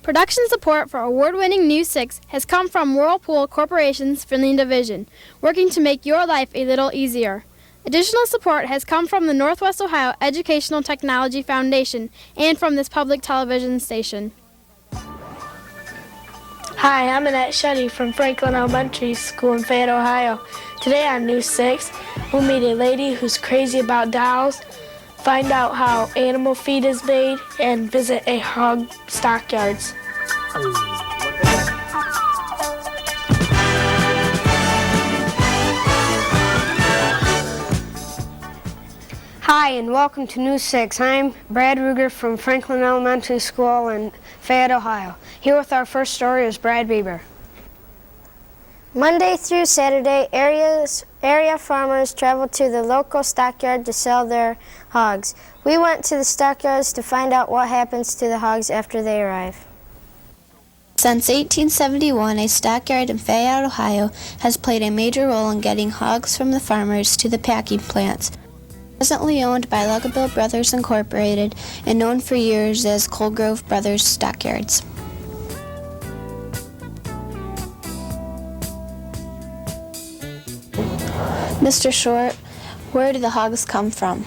Production support for award-winning News 6 has come from Whirlpool Corporation's Finley Division, working to make your life a little easier. Additional support has come from the Northwest Ohio Educational Technology Foundation and from this public television station. Hi, I'm Annette Shetty from Franklin Elementary School in Fayette, Ohio. Today on News 6, we'll meet a lady who's crazy about dolls, find out how animal feed is made, and visit a hog stockyards. Hi, and welcome to News 6. I'm Brad Ruger from Franklin Elementary School in Fayette, Ohio. Here with our first story is Brad Bieber. Monday through Saturday, area farmers travel to the local stockyard to sell their hogs. We went to the stockyards to find out what happens to the hogs after they arrive. Since 1871, a stockyard in Fayette, Ohio has played a major role in getting hogs from the farmers to the packing plants. Presently owned by Lugabill Brothers Incorporated and known for years as Colgrove Brothers Stockyards. Mr. Short, where do the hogs come from?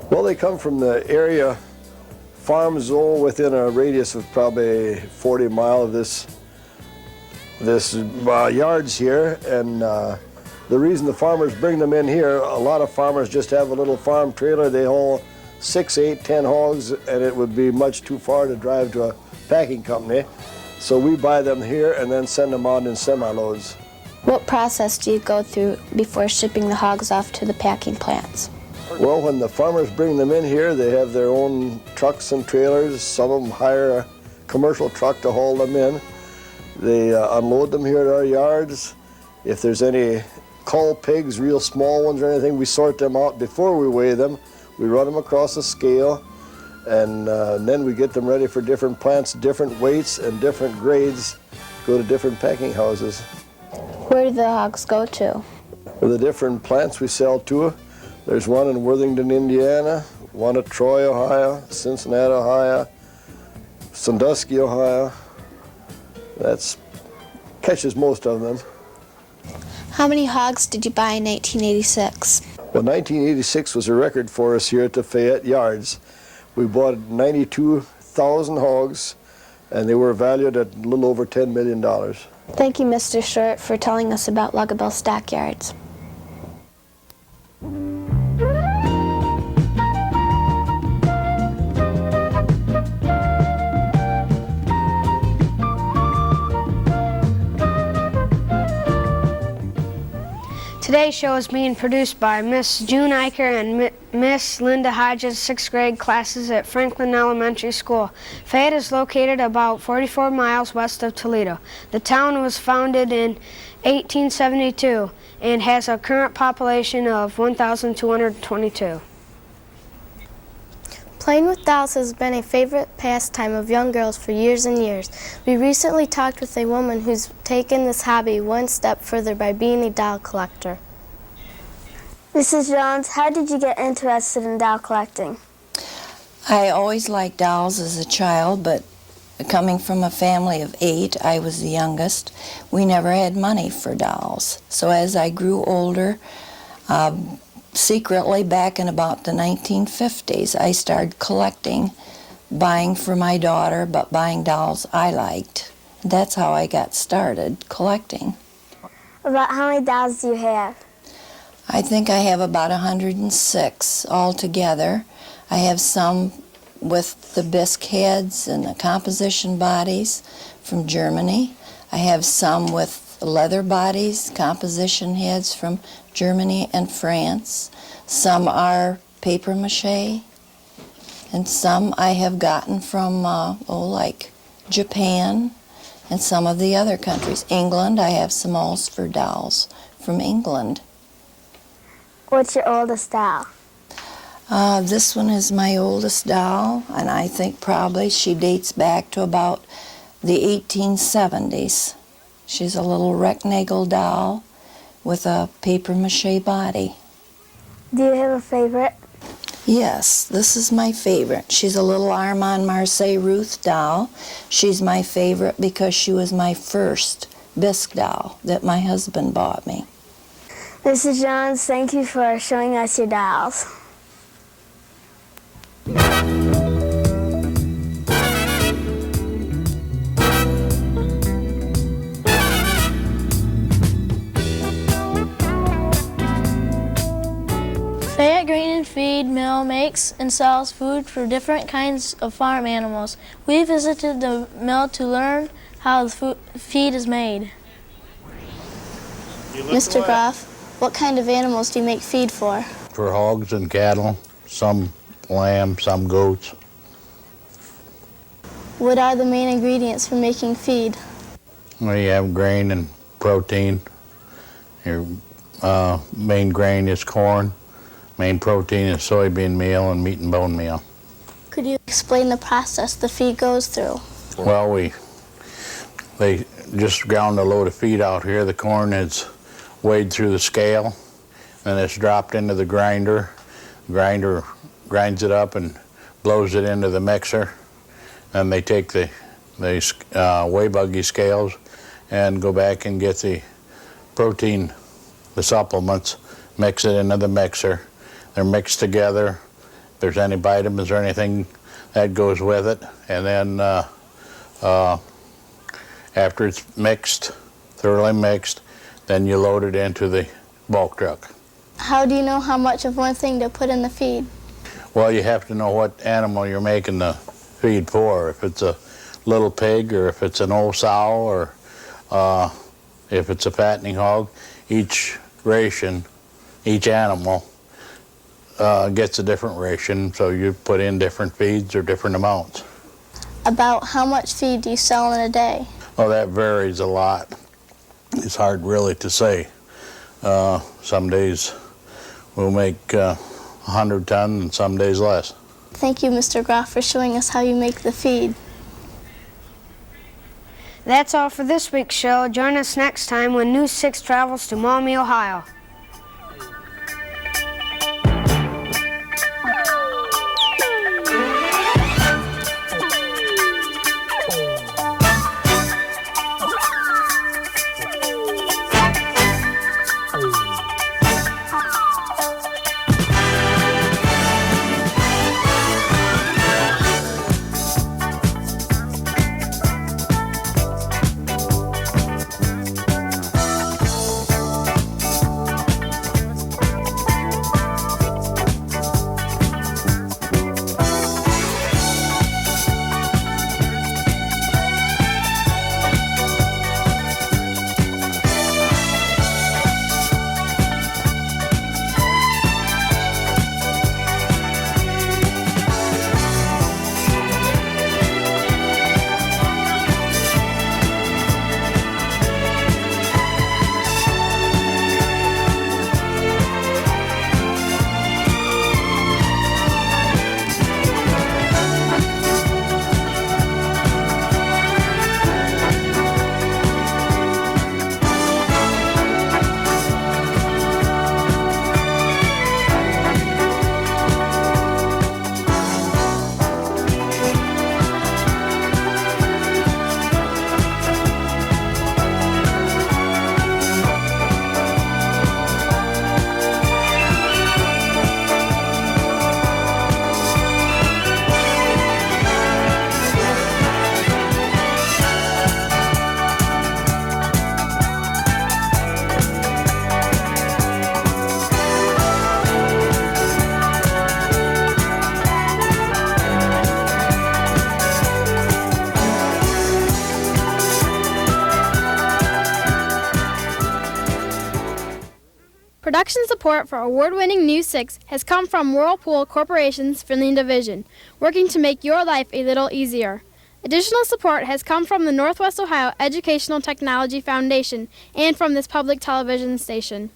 Well, they come from the area farms all within a radius of probably 40 miles of this yards here, and the reason the farmers bring them in here, a lot of farmers just have a little farm trailer. They haul 6, 8, 10 hogs, and it would be much too far to drive to a packing company. So we buy them here and then send them on in semi-loads. What process do you go through before shipping the hogs off to the packing plants? Well, when the farmers bring them in here, they have their own trucks and trailers. Some of them hire a commercial truck to haul them in. They unload them here at our yards. If there's any cull pigs, real small ones or anything, we sort them out before we weigh them. We run them across the scale, and then we get them ready for different plants, different weights and different grades, go to different packing houses. Where do the hogs go to? The different plants we sell to, there's one in Worthington, Indiana, one at Troy, Ohio, Cincinnati, Ohio, Sandusky, Ohio. That's catches most of them. How many hogs did you buy in 1986? Well, 1986 was a record for us here at the Fayette Yards. We bought 92,000 hogs, and they were valued at a little over $10 million. Thank you, Mr. Short, for telling us about Lugabill Stockyards. Today's show is being produced by Miss June Eicher and Miss Linda Hodges' 6th grade classes at Franklin Elementary School. Fayette is located about 44 miles west of Toledo. The town was founded in 1872 and has a current population of 1,222. Playing with dolls has been a favorite pastime of young girls for years and years. We recently talked with a woman who's taken this hobby one step further by being a doll collector. Mrs. Jones, how did you get interested in doll collecting? I always liked dolls as a child, but coming from a family of 8, I was the youngest. We never had money for dolls. So as I grew older, secretly, back in about the 1950s, I started collecting, buying for my daughter, but buying dolls I liked. That's how I got started collecting. About how many dolls do you have? I think I have about 106 altogether. I have some with the bisque heads and the composition bodies from Germany. I have some with leather bodies, composition heads from Germany and France. Some are paper mache, and some I have gotten from, like Japan and some of the other countries. England, I have some Ulster dolls from England. What's your oldest doll? This one is my oldest doll, and I think probably she dates back to about the 1870s. She's a little rectangle doll with a paper mache body. Do you have a favorite? Yes, this is my favorite. She's a little Armand Marseille Ruth doll. She's my favorite because she was my first bisque doll that my husband bought me. Mrs. Johns, thank you for showing us your dolls. Fayette Grain and Feed Mill makes and sells food for different kinds of farm animals. We visited the mill to learn how the feed is made. Mr. Groff, what kind of animals do you make feed for? For hogs and cattle, some lamb, some goats. What are the main ingredients for making feed? We have grain and protein. Your main grain is corn. Main protein is soybean meal and meat and bone meal. Could you explain the process the feed goes through? Well, they just ground a load of feed out here. The corn is weighed through the scale, and it's dropped into the grinder. The grinder grinds it up and blows it into the mixer. Then they take the weigh buggy scales and go back and get the protein, the supplements, mix it into the mixer. They're mixed together. If there's any vitamins or anything, that goes with it. And then after it's mixed, thoroughly mixed, then you load it into the bulk truck. How do you know how much of one thing to put in the feed? Well, you have to know what animal you're making the feed for. If it's a little pig, or if it's an old sow, or if it's a fattening hog, each ration, each animal gets a different ration, so you put in different feeds or different amounts. About how much feed do you sell in a day? Oh, that varies a lot. It's hard really to say. Some days we'll make 100 tons and some days less. Thank you, Mr. Groff, for showing us how you make the feed. That's all for this week's show. Join us next time when News 6 travels to Maumee, Ohio. Production support for award-winning News 6 has come from Whirlpool Corporation's Finland Division, working to make your life a little easier. Additional support has come from the Northwest Ohio Educational Technology Foundation and from this public television station.